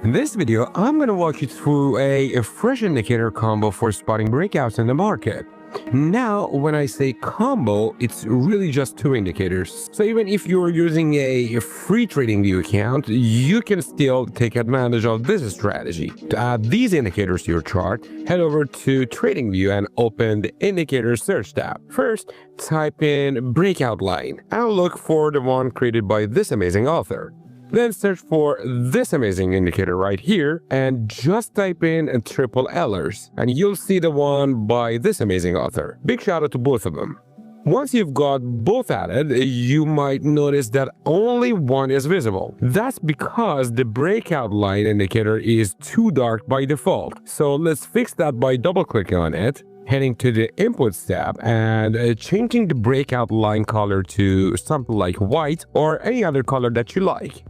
In this video, I'm going to walk you through a fresh indicator combo for spotting breakouts in the market. Now, when I say combo, it's really just two indicators. So even if you're using a free TradingView account, you can still take advantage of this strategy. To add these indicators to your chart, head over to TradingView and open the indicator search tab. First, type in breakout line. I'll look for the one created by this amazing author. Then search for this amazing indicator right here and just type in triple L'ers and you'll see the one by this amazing author. Big shout out to both of them. Once you've got both added, you might notice that only one is visible. That's because the breakout line indicator is too dark by default. So let's fix that by double-clicking on it, heading to the Inputs tab and changing the breakout line color to something like white or any other color that you like.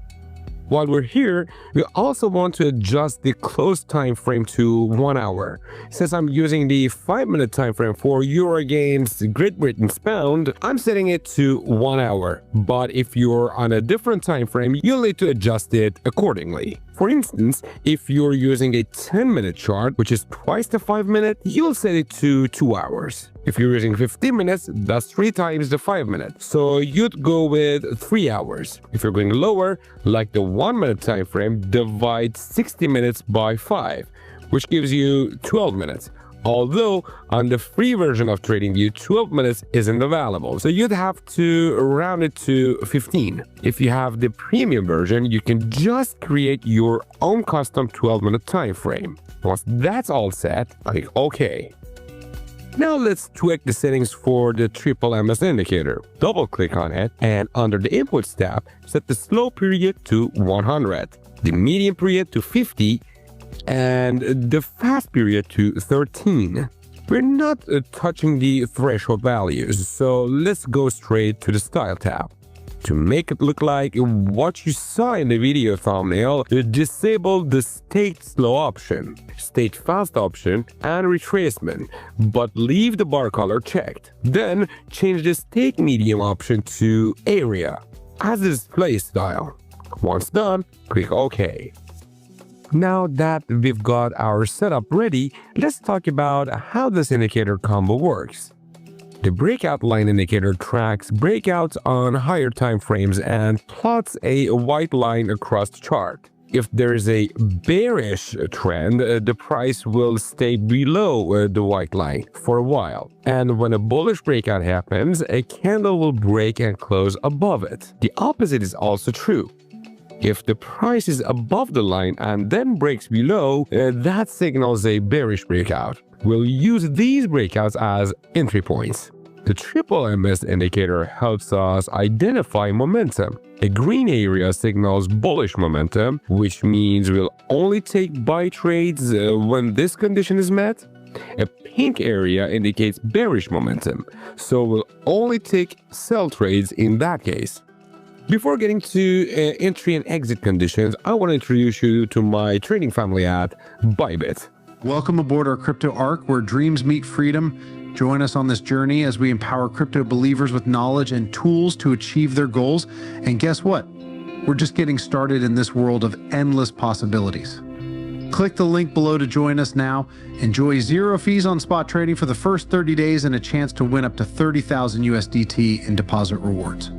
While we're here, we also want to adjust the close time frame to 1 hour. Since I'm using the 5-minute time frame for Euro against Great Britain's pound, I'm setting it to 1 hour. But if you're on a different time frame, you'll need to adjust it accordingly. For instance, if you're using a 10-minute chart, which is twice the 5-minute, you'll set it to 2 hours. If you're using 15 minutes, that's 3 times the 5-minute. So you'd go with 3 hours. If you're going lower, like the 1-minute time frame, divide 60 minutes by 5, which gives you 12 minutes. Although on the free version of TradingView, 12 minutes isn't available, so you'd have to round it to 15. If you have the premium version, you can just create your own custom 12-minute time frame. Once that's all set, click OK. Now let's tweak the settings for the triple MS indicator. Double-click on it and under the Inputs tab, set the slow period to 100, the medium period to 50, and the fast period to 13. We're not touching the threshold values, so let's go straight to the Style tab. To make it look like what you saw in the video thumbnail, disable the State Slow option, State Fast option, and Retracement, but leave the bar color checked. Then change the State Medium option to Area as the display style. Once done, click OK. Now that we've got our setup ready, let's talk about how this indicator combo works. The breakout line indicator tracks breakouts on higher time frames and plots a white line across the chart. If there is a bearish trend, the price will stay below the white line for a while. And when a bullish breakout happens, a candle will break and close above it. The opposite is also true. If the price is above the line and then breaks below, that signals a bearish breakout. We'll use these breakouts as entry points. The triple MS indicator helps us identify momentum. A green area signals bullish momentum, which means we'll only take buy trades when this condition is met. A pink area indicates bearish momentum, so we'll only take sell trades in that case. Before getting to entry and exit conditions, I want to introduce you to my trading family at Bybit. Welcome aboard our crypto arc where dreams meet freedom. Join us on this journey as we empower crypto believers with knowledge and tools to achieve their goals. And guess what? We're just getting started in this world of endless possibilities. Click the link below to join us now. Enjoy 0 fees on spot trading for the first 30 days and a chance to win up to 30,000 USDT in deposit rewards.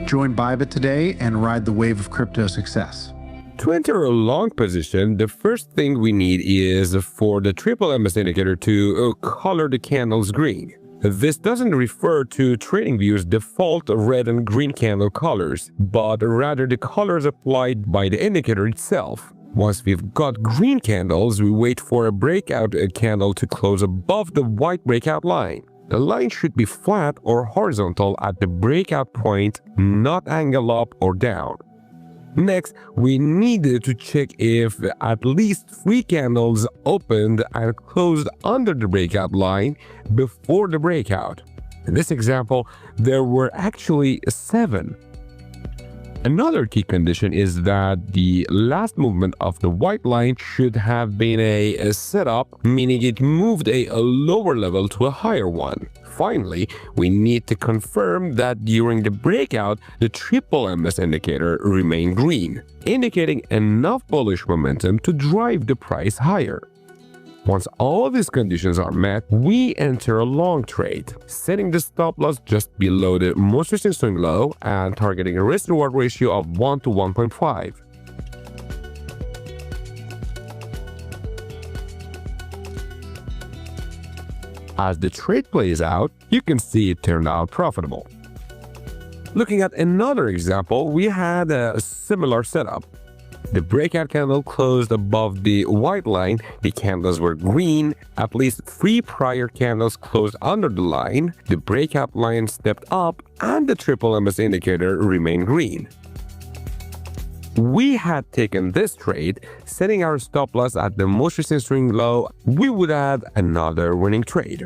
Join Bybit today and ride the wave of crypto success. To enter a long position, the first thing we need is for the triple MS indicator to color the candles green. This doesn't refer to TradingView's default red and green candle colors, but rather the colors applied by the indicator itself. Once we've got green candles, we wait for a breakout candle to close above the white breakout line. The line should be flat or horizontal at the breakout point, not angle up or down. Next, we need to check if at least 3 candles opened and closed under the breakout line before the breakout. In this example, there were actually 7. Another key condition is that the last movement of the white line should have been a setup, meaning it moved a lower level to a higher one. Finally, we need to confirm that during the breakout, the triple MS indicator remained green, indicating enough bullish momentum to drive the price higher. Once all these conditions are met, we enter a long trade, setting the stop loss just below the most recent swing low and targeting a risk-reward ratio of 1 to 1.5. As the trade plays out, you can see it turned out profitable. Looking at another example, we had a similar setup. The breakout candle closed above the white line, the candles were green, at least 3 prior candles closed under the line, the breakout line stepped up, and the triple MS indicator remained green. We had taken this trade, setting our stop loss at the most recent swing low, we would have another winning trade.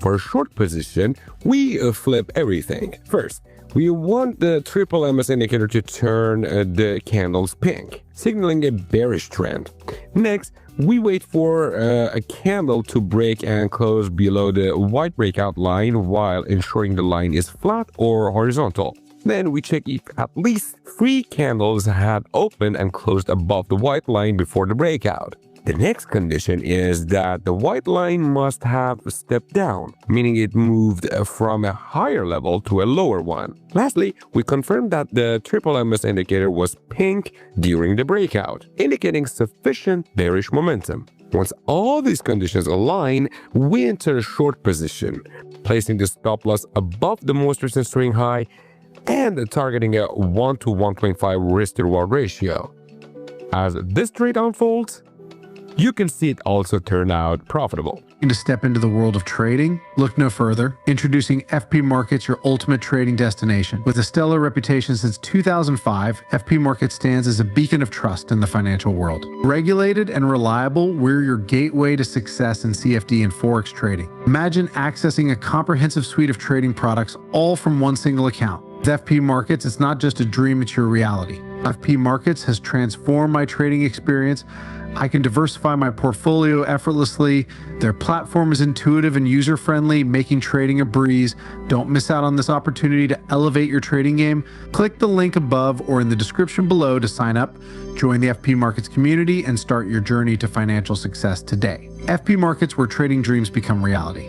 For a short position, we flip everything. First, we want the triple MS indicator to turn the candles pink, signaling a bearish trend. Next, we wait for a candle to break and close below the white breakout line while ensuring the line is flat or horizontal. Then we check if at least 3 candles had opened and closed above the white line before the breakout. The next condition is that the white line must have stepped down, meaning it moved from a higher level to a lower one. Lastly, we confirmed that the triple MS indicator was pink during the breakout, indicating sufficient bearish momentum. Once all these conditions align, we enter a short position, placing the stop loss above the most recent swing high and targeting a 1 to 1.5 risk-to-reward ratio. As this trade unfolds, you can see it also turned out profitable. To step into the world of trading? Look no further. Introducing FP Markets, your ultimate trading destination. With a stellar reputation since 2005, FP Markets stands as a beacon of trust in the financial world. Regulated and reliable, we're your gateway to success in CFD and Forex trading. Imagine accessing a comprehensive suite of trading products all from one single account. With FP Markets, it's not just a dream, it's your reality. FP Markets has transformed my trading experience. I can diversify my portfolio effortlessly. Their platform is intuitive and user-friendly, making trading a breeze. Don't miss out on this opportunity to elevate your trading game. Click the link above or in the description below to sign up, join the FP Markets community, and start your journey to financial success today. FP Markets, where trading dreams become reality.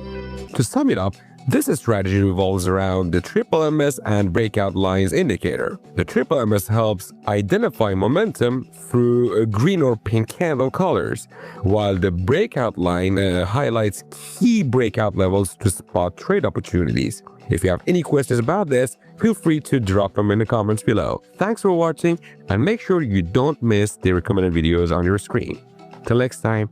To sum it up, this strategy revolves around the triple MS and breakout lines indicator. The triple MS helps identify momentum through green or pink candle colors, while the breakout line highlights key breakout levels to spot trade opportunities. If you have any questions about this, feel free to drop them in the comments below. Thanks for watching, and make sure you don't miss the recommended videos on your screen. Till next time.